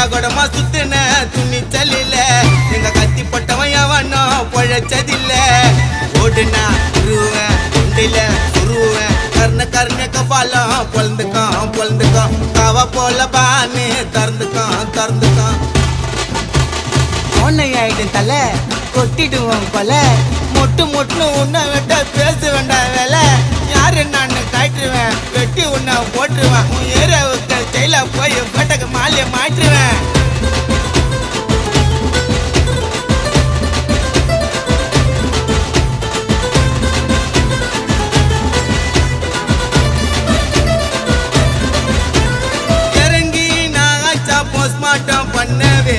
ஏடாகொடமா சுத்துன துணிச்சலில்ல எங்க கத்தி பட்டவன் எவனோ பொழைச்சதில்ல ஓடுனா உருவேன் உண்டில உருவேன் கர்ண கபாலம் பொழுந்துக்கும் காவ போல பானு திறந்துக்கும் ஆயிடும் தலை கொட்டிடுவோம் கொல மொட்டு உன்னை விட்ட பேச வேண்டாம் வேலை யாரு நான் காட்டுருவேன் வெட்டி உன்னை போட்டுருவேன் உன் ஏரியாவுக்கு செயல போய் பட்டக்கு மாலையை மாற்றுவேன் இறங்கி நான் ஆச்சா போஸ்ட்மார்ட்டம் பண்ணவே